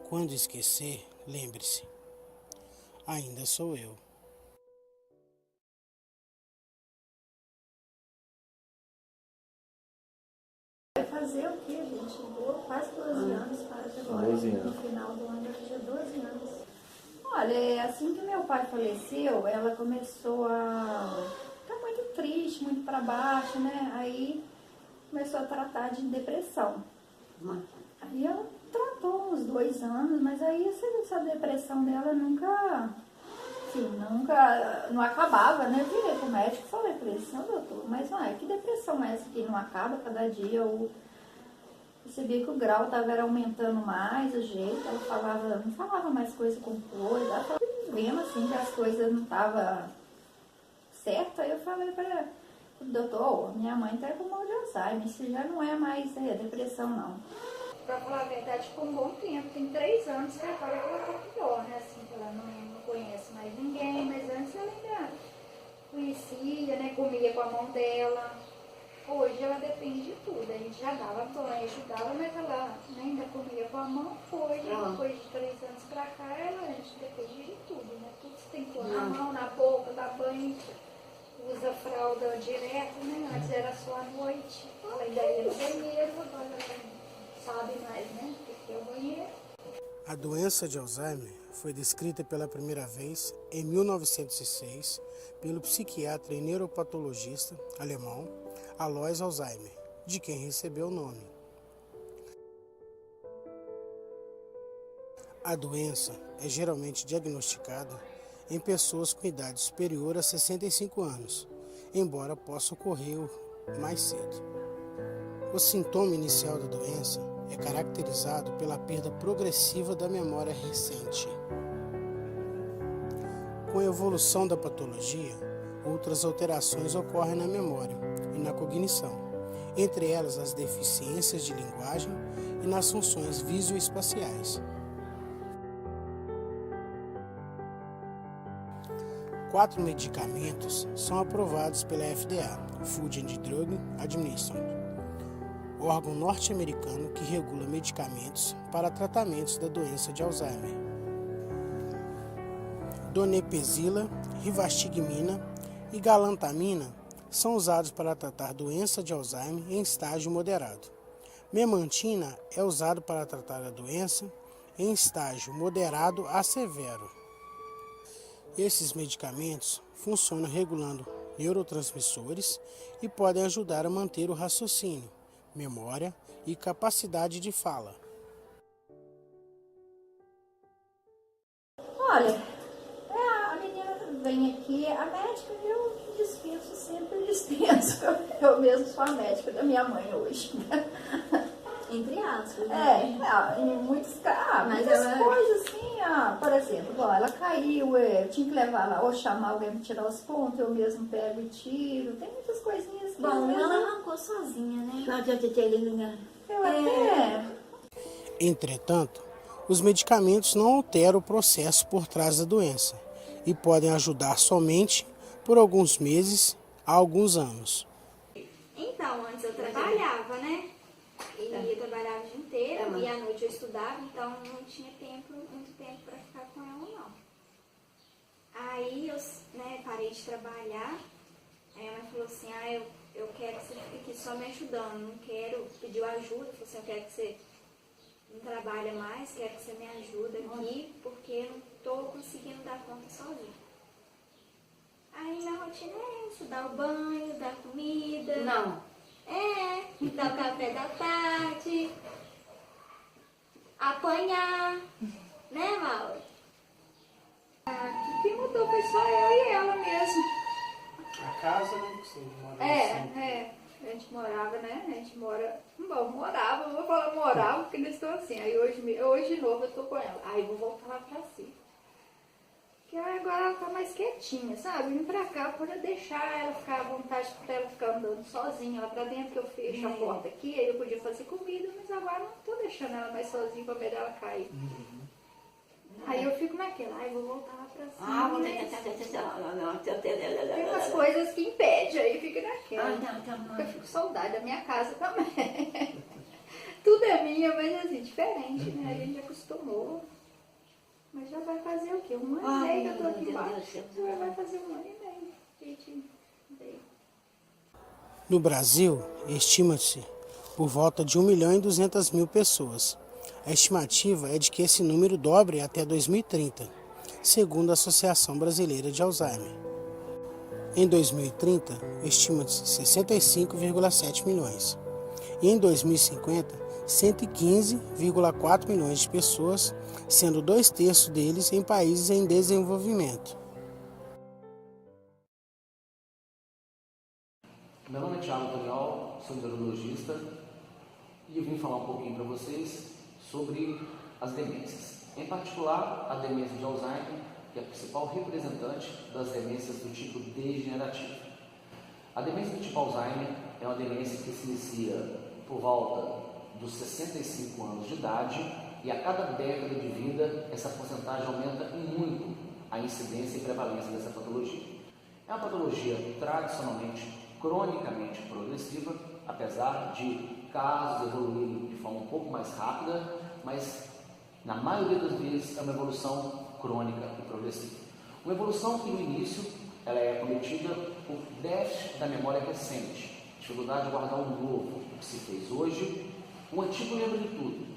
Quando esquecer, lembre-se, ainda sou eu. Vai fazer o quê, gente? Vou quase 12 anos, quase agora. 12 anos. No final do ano eu tinha 12 anos. Olha, assim que meu pai faleceu, ela começou a ficar muito triste, muito para baixo, né? Aí começou a tratar de depressão. Aí ela tratou uns 2 anos, mas aí essa depressão dela nunca não acabava, né? Eu virei pro médico e falei pra ele, assim, doutor, mas que depressão é essa que não acaba? Cada dia eu percebia que o grau estava aumentando mais, o jeito, ela não falava mais coisa com coisa, ela estava vendo assim que as coisas não estavam certas. Aí eu falei para o doutor, minha mãe está com mal de Alzheimer, isso já não é mais depressão não. Pra falar a verdade, ficou um bom tempo, tem 3 anos que agora ela tá pior, né? Assim, que ela não conhece mais ninguém, mas antes ela ainda conhecia, né? Comia com a mão dela. Hoje ela depende de tudo, a gente já dava banho, ajudava, mas ela ainda comia com a mão. Hoje, depois de 3 anos pra cá, a gente depende de tudo, né? Tudo você tem que pôr na mão, na boca, dar banho, usa fralda direto, né? Antes era só à noite, ela ainda ia no banheiro, agora ela sabe mais, né? Porque é o banheiro. A doença de Alzheimer foi descrita pela primeira vez em 1906 pelo psiquiatra e neuropatologista alemão Alois Alzheimer, de quem recebeu o nome. A doença é geralmente diagnosticada em pessoas com idade superior a 65 anos, embora possa ocorrer mais cedo. O sintoma inicial da doença é caracterizado pela perda progressiva da memória recente. Com a evolução da patologia, outras alterações ocorrem na memória e na cognição, entre elas as deficiências de linguagem e nas funções visoespaciais. 4 medicamentos são aprovados pela FDA, Food and Drug Administration, órgão norte-americano que regula medicamentos para tratamentos da doença de Alzheimer. Donepezila, rivastigmina e galantamina são usados para tratar doença de Alzheimer em estágio moderado. Memantina é usado para tratar a doença em estágio moderado a severo. Esses medicamentos funcionam regulando neurotransmissores e podem ajudar a manter o raciocínio, memória e capacidade de fala. Olha, a menina vem aqui, a médica eu dispenso, sempre dispenso, eu mesmo sou a médica da minha mãe hoje. Entre aspas, né? Em muitas ela... coisas assim, por exemplo, ela caiu, eu tinha que levar lá, ou chamar alguém para tirar os pontos, eu mesmo pego e tiro, tem muitas coisinhas que Bom, ela arrancou sozinha, né? Eu até... Entretanto, os medicamentos não alteram o processo por trás da doença e podem ajudar somente por alguns meses a alguns anos. Então, antes eu trabalhava, né? E eu trabalhava o dia inteiro e à noite eu estudava, então não tinha muito tempo para ficar com ela, não. Aí eu parei de trabalhar, aí a mãe falou assim, eu quero que você fique aqui só me ajudando, não quero, pediu ajuda, falou assim, eu quero que você não trabalhe mais, quero que você me ajude aqui, porque eu não estou conseguindo dar conta sozinha. Aí minha rotina é isso, dar o banho, dar comida. Não. Dar o café da tarde, apanhar, né, Mauro? O que mudou foi só eu e ela mesmo. A casa não precisa A gente morava, né? A gente mora. Bom, morava, vou falar morava, porque eles estão assim. Aí hoje de novo eu tô com ela. Aí vou voltar lá pra cima. Porque agora ela tá mais quietinha, sabe? Vindo pra cá, podia deixar ela ficar à vontade pra ela ficar andando sozinha lá pra dentro, que eu fecho a porta aqui, aí eu podia fazer comida, mas agora não tô deixando ela mais sozinha pra medo dela cair. Aí eu fico naquela, vou voltar lá pra cima. Tem umas coisas que impedem, aí fica naquela. Eu fico com saudade da minha casa também. tudo é minha, mas assim, diferente, né? A gente acostumou. Mas já vai fazer o quê? 1 ano e meio que eu tô aqui embaixo. Já vai fazer 1 ano e meio. Gente, veio. No Brasil, estima-se por volta de 1.200.000 pessoas. A estimativa é de que esse número dobre até 2030, segundo a Associação Brasileira de Alzheimer. Em 2030, estima-se 65,7 milhões. E em 2050, 115,4 milhões de pessoas, sendo 2/3 deles em países em desenvolvimento. Meu nome é Thiago Daniel, sou neurologista e eu vim falar um pouquinho para vocês sobre as demências. Em particular, a demência de Alzheimer, que é a principal representante das demências do tipo degenerativo. A demência do tipo Alzheimer é uma demência que se inicia por volta dos 65 anos de idade e a cada década de vida essa porcentagem aumenta em muito a incidência e prevalência dessa patologia. É uma patologia tradicionalmente cronicamente progressiva, apesar de casos evoluírem de forma um pouco mais rápida, mas na maioria das vezes é uma evolução crônica e progressiva. Uma evolução que no início ela é cometida por déficit da memória recente, dificuldade de guardar o novo, o que se fez hoje, o antigo lembra de tudo,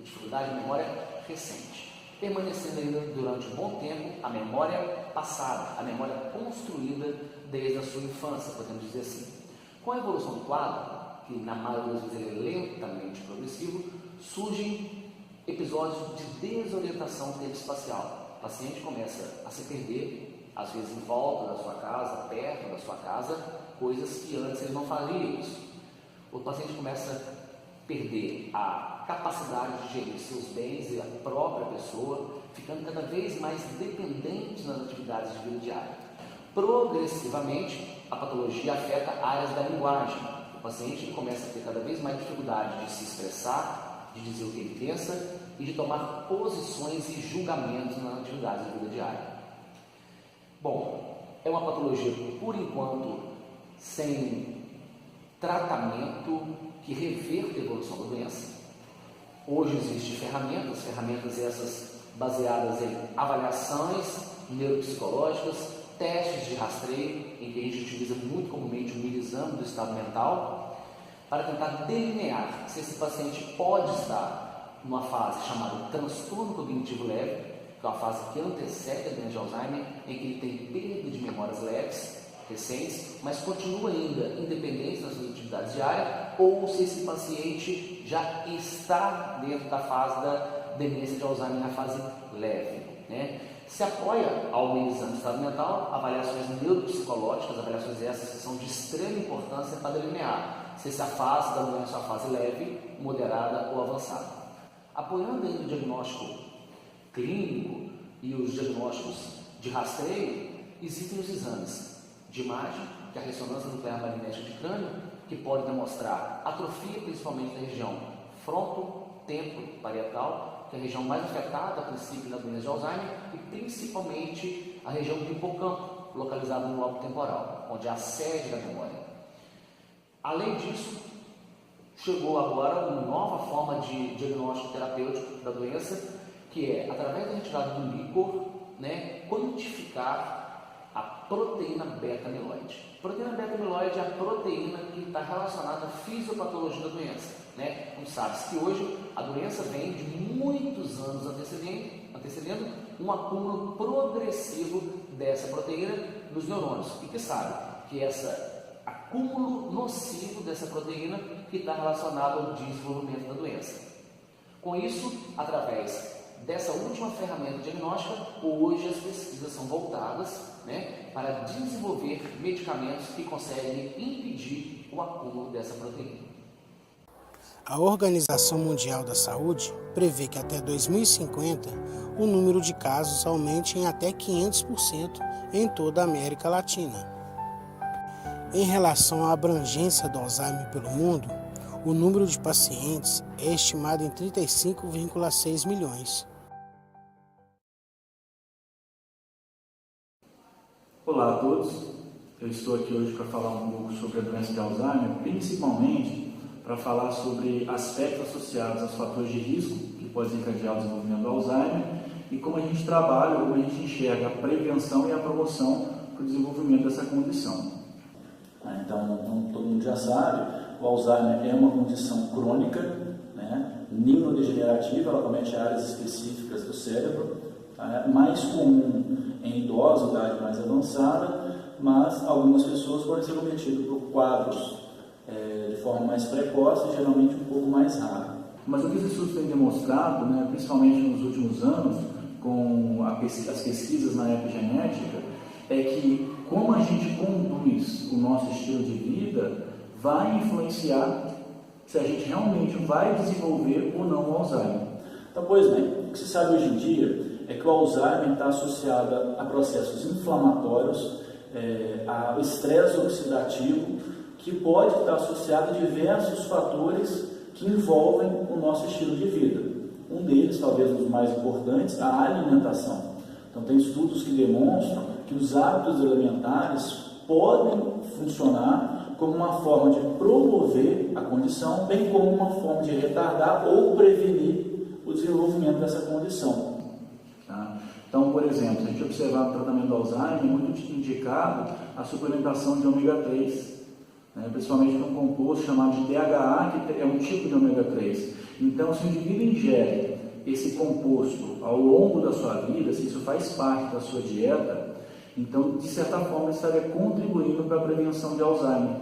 dificuldade de memória recente, permanecendo ainda durante um bom tempo a memória passada, a memória construída desde a sua infância, podemos dizer assim. Com a evolução do quadro, que na maioria das vezes ele é lentamente progressivo, surgem episódios de desorientação tempo-espacial. O paciente começa a se perder, às vezes em volta da sua casa, perto da sua casa, coisas que antes ele não faria isso. O paciente começa a perder a capacidade de gerir seus bens e a própria pessoa, ficando cada vez mais dependente nas atividades de vida diária. Progressivamente, a patologia afeta áreas da linguagem. O paciente começa a ter cada vez mais dificuldade de se expressar, de dizer o que ele pensa e de tomar posições e julgamentos nas atividades de vida diária. Bom, é uma patologia, por enquanto, sem tratamento que reverta a evolução da doença. Hoje existem ferramentas essas baseadas em avaliações neuropsicológicas, testes de rastreio, em que a gente utiliza muito comumente o exame do estado mental, para tentar delinear se esse paciente pode estar numa fase chamada transtorno cognitivo leve, que é uma fase que antecede a doença de Alzheimer, em que ele tem perda de memórias leves, recentes, mas continua ainda independente das suas atividades diárias, ou se esse paciente já está dentro da fase da demência de Alzheimer, na fase leve, né? Se apoia ao exame de estado mental, avaliações neuropsicológicas, avaliações essas que são de extrema importância para delinear se essa fase da doença é uma fase leve, moderada ou avançada. Apoiando ainda o diagnóstico clínico e os diagnósticos de rastreio, existem os exames de imagem, que é a ressonância nuclear magnética de crânio, que pode demonstrar atrofia principalmente da região fronto-temporo-parietal, que é a região mais afetada a princípio na doença de Alzheimer, e principalmente a região do hipocampo, localizada no lobo temporal, onde é a sede da memória. Além disso, chegou agora uma nova forma de diagnóstico terapêutico da doença, que é, através da retirada do líquor, quantificar a proteína beta-amiloide. A proteína beta-amiloide é a proteína que está relacionada à fisiopatologia da doença. Como sabe-se que hoje a doença vem de muitos anos antecedendo um acúmulo progressivo dessa proteína nos neurônios. E que sabe que esse acúmulo nocivo dessa proteína que está relacionado ao desenvolvimento da doença. Com isso, através dessa última ferramenta diagnóstica, hoje as pesquisas são voltadas para desenvolver medicamentos que conseguem impedir o acúmulo dessa proteína. A Organização Mundial da Saúde prevê que até 2050 o número de casos aumente em até 500% em toda a América Latina. Em relação à abrangência do Alzheimer pelo mundo, o número de pacientes é estimado em 35,6 milhões. Olá a todos, eu estou aqui hoje para falar um pouco sobre a doença de Alzheimer, principalmente para falar sobre aspectos associados aos fatores de risco que podem desencadear o desenvolvimento do Alzheimer e como a gente trabalha, como a gente enxerga a prevenção e a promoção para o desenvolvimento dessa condição. Então, como todo mundo já sabe, o Alzheimer é uma condição crônica, né, neurodegenerativa, ela comete áreas específicas do cérebro, tá? Mais comum em idosos, idade mais avançada, mas algumas pessoas podem ser cometidas por quadros de forma mais precoce e geralmente um pouco mais raro. Mas o que os estudos têm demonstrado, né, principalmente nos últimos anos, com as pesquisas na epigenética, é que como a gente conduz o nosso estilo de vida vai influenciar se a gente realmente vai desenvolver ou não o Alzheimer. Então, pois bem, o que se sabe hoje em dia é que o Alzheimer está associado a processos inflamatórios, ao estresse oxidativo, que pode estar associado a diversos fatores que envolvem o nosso estilo de vida. Um deles, talvez um dos mais importantes, a alimentação. Então, tem estudos que demonstram que os hábitos alimentares podem funcionar como uma forma de promover a condição, bem como uma forma de retardar ou prevenir o desenvolvimento dessa condição. Tá? Então, por exemplo, se a gente observar no tratamento do Alzheimer, é muito indicado a suplementação de ômega 3, né? Principalmente num composto chamado de DHA, que é um tipo de ômega 3. Então, se o indivíduo ingere esse composto ao longo da sua vida, se isso faz parte da sua dieta, então, de certa forma, estaria contribuindo para a prevenção de Alzheimer.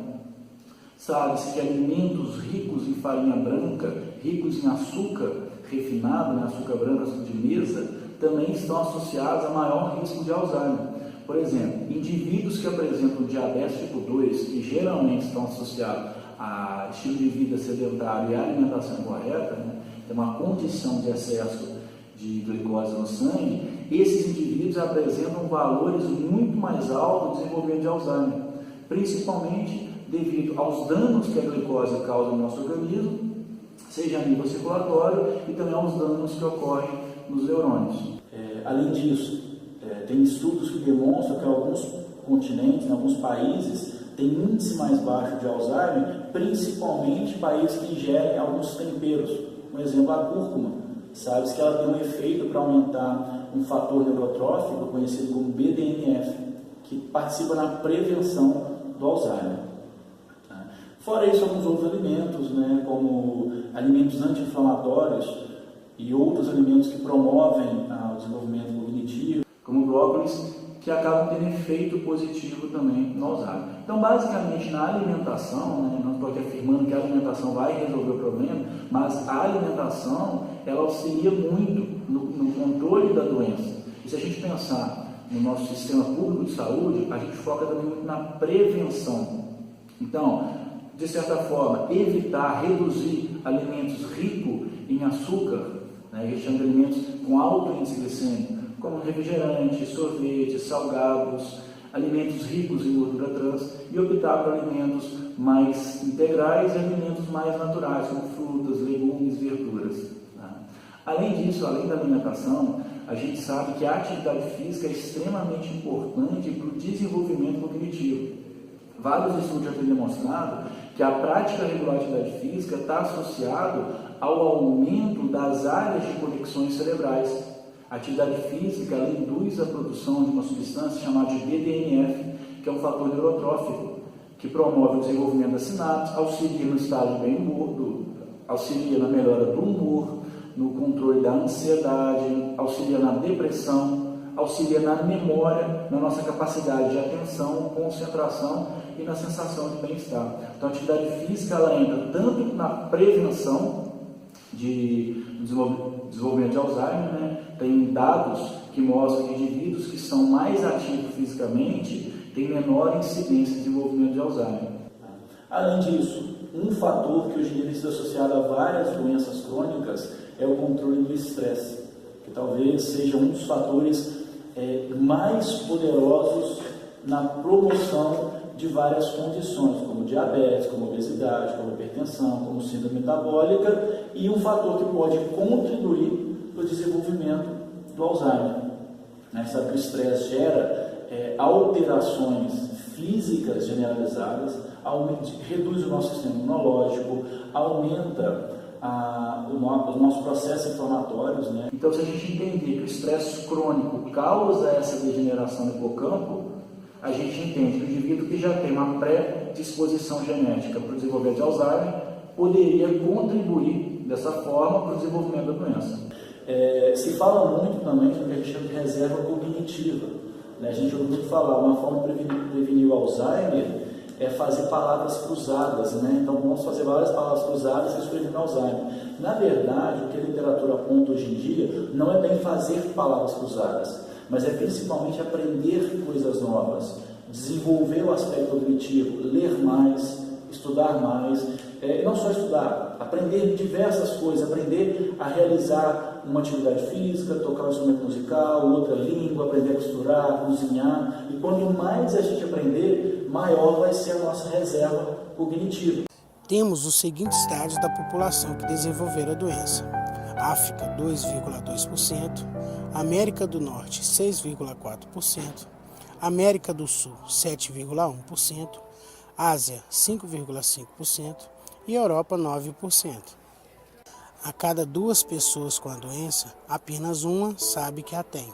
Sabe-se que alimentos ricos em farinha branca, ricos em açúcar refinado, né, açúcar branco, açúcar de mesa, também estão associados a maior risco de Alzheimer. Por exemplo, indivíduos que apresentam diabetes tipo 2, que geralmente estão associados a estilo de vida sedentário e alimentação incorreta, né, tem uma condição de excesso de glicose no sangue, esses indivíduos apresentam valores muito mais altos do desenvolvimento de Alzheimer, principalmente devido aos danos que a glicose causa no nosso organismo, seja a nível circulatório e também aos danos que ocorrem nos neurônios. Além disso, tem estudos que demonstram que alguns continentes, em alguns países, têm índice mais baixo de Alzheimer, principalmente países que ingerem alguns temperos. Um exemplo, a cúrcuma. Sabe-se que ela tem um efeito para aumentar um fator neurotrófico conhecido como BDNF, que participa na prevenção do Alzheimer. Fora isso, alguns outros alimentos, né, como alimentos anti-inflamatórios e outros alimentos que promovem o desenvolvimento cognitivo, como brócolis, que acabam tendo efeito positivo também no Alzheimer. Então, basicamente, na alimentação, né, não estou aqui afirmando que a alimentação vai resolver o problema, mas a alimentação, ela auxilia muito no controle da doença. E se a gente pensar no nosso sistema público de saúde, a gente foca também muito na prevenção. Então, de certa forma, evitar, reduzir alimentos ricos em açúcar, né, a gente chama de alimentos com alto índice glicêmico, como refrigerante, sorvete, salgados, alimentos ricos em gordura trans, e optar por alimentos mais integrais e alimentos mais naturais, como frutas, legumes, verduras. Tá? Além disso, além da alimentação, a gente sabe que a atividade física é extremamente importante para o desenvolvimento cognitivo. Vários estudos já têm demonstrado que a prática regular de atividade física está associado ao aumento das áreas de conexões cerebrais. A atividade física ela induz a produção de uma substância chamada de BDNF, que é um fator neurotrófico, que promove o desenvolvimento das sinapses, auxilia no estado de bem-humor, auxilia na melhora do humor, no controle da ansiedade, auxilia na depressão, auxilia na memória, na nossa capacidade de atenção, concentração e na sensação de bem-estar. Então, a atividade física ela entra tanto na prevenção de desenvolvimento de Alzheimer, né? Tem dados que mostram que indivíduos que são mais ativos fisicamente têm menor incidência de desenvolvimento de Alzheimer. Além disso, um fator que hoje em dia tem sido associado a várias doenças crônicas é o controle do estresse, que talvez seja um dos fatores mais poderosos na promoção de várias condições, como diabetes, como obesidade, como hipertensão, como síndrome metabólica, e um fator que pode contribuir para o desenvolvimento do Alzheimer. Sabe que o estresse gera alterações físicas generalizadas, reduz o nosso sistema imunológico, aumenta os nossos processos inflamatórios, né? Então, se a gente entender que o estresse crônico causa essa degeneração do hipocampo, a gente entende que o indivíduo que já tem uma predisposição genética para o desenvolvimento de Alzheimer poderia contribuir dessa forma para o desenvolvimento da doença. Se fala muito também do que a gente chama de reserva cognitiva, né? A gente ouve muito falar, uma forma de prevenir o Alzheimer é fazer palavras cruzadas, né? Então vamos fazer várias palavras cruzadas e isso previne Alzheimer. Na verdade, o que a literatura aponta hoje em dia não é bem fazer palavras cruzadas, mas é principalmente aprender coisas novas, desenvolver o aspecto cognitivo, ler mais, estudar mais, e não só estudar, aprender diversas coisas, aprender a realizar uma atividade física, tocar um instrumento musical, outra língua, aprender a costurar, cozinhar, e quanto mais a gente aprender, maior vai ser a nossa reserva cognitiva. Temos os seguintes estágios da população que desenvolveram a doença: África, 2,2%, América do Norte, 6,4%, América do Sul, 7,1%, Ásia, 5,5% e Europa, 9%. A cada 2 pessoas com a doença, apenas uma sabe que a tem.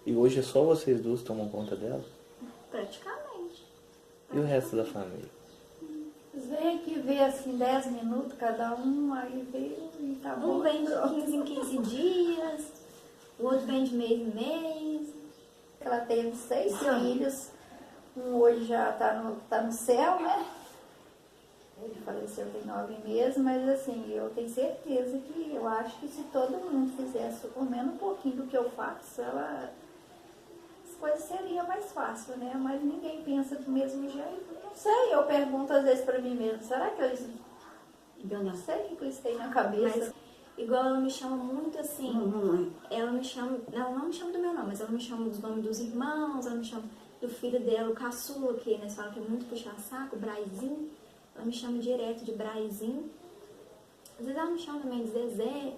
E hoje é só vocês duas que tomam conta dela? Praticamente. E o resto da família? Eles vêm aqui ver assim 10 minutos cada um, aí veio e tá bom. Um vem de 15 em 15 dias, o outro vem de mês em mês. Ela teve 6 filhos, um hoje já tá no céu, né? Ele faleceu tem 9 meses, mas assim, eu tenho certeza que eu acho que se todo mundo fizesse pelo menos um pouquinho do que eu faço, as coisas seriam mais fáceis, né? Mas ninguém pensa do mesmo jeito. Não sei, eu pergunto às vezes pra mim mesmo, será que não sei o que eles têm na cabeça? Mas, igual ela me chama muito assim, ela não me chama do meu nome, mas ela me chama dos nomes dos irmãos, ela me chama do filho dela, o caçula, que eles falam que é muito puxa-saco, o Braizinho. Ela me chama direto de Braizinho. Às vezes ela me chama também de Zezé.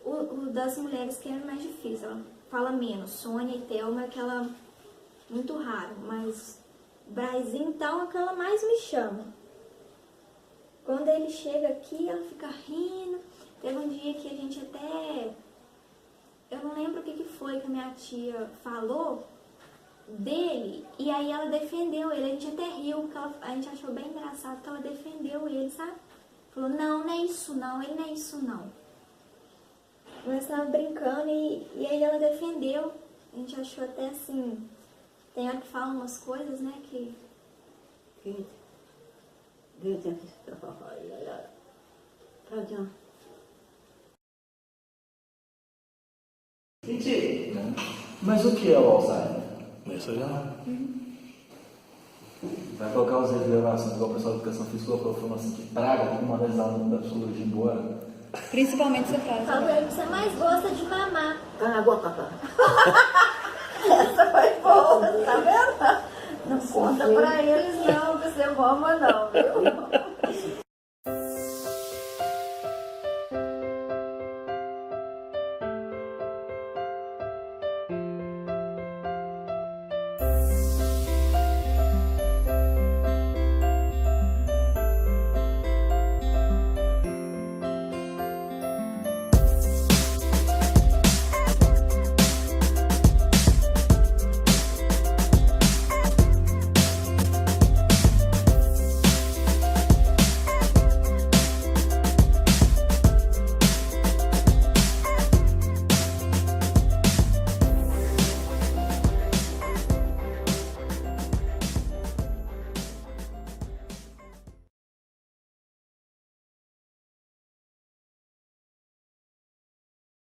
O das mulheres que é mais difícil, ela fala menos. Sônia e Thelma é aquela muito raro, mas Braizinho então é o que ela mais me chama. Quando ele chega aqui, ela fica rindo. Teve um dia que a gente até... Eu não lembro o que foi que a minha tia falou dele, e aí ela defendeu ele, a gente até riu, porque a gente achou bem engraçado que ela defendeu ele, sabe? Falou, não é isso não, ele não é isso não. Nós estávamos brincando e aí ela defendeu, a gente achou até assim, tem hora que fala umas coisas, né, que... Mas o que é o Alzheimer? Vai colocar os revelações, igual o pessoal da educação física falou assim, que praga, que uma das alunos da psicologia embora. Principalmente essa frase. Fala pra ele que você mais gosta de mamar. Cala a boca, papai. Essa foi boa, tá vendo? Não conta pra eles não, que você mama não, viu?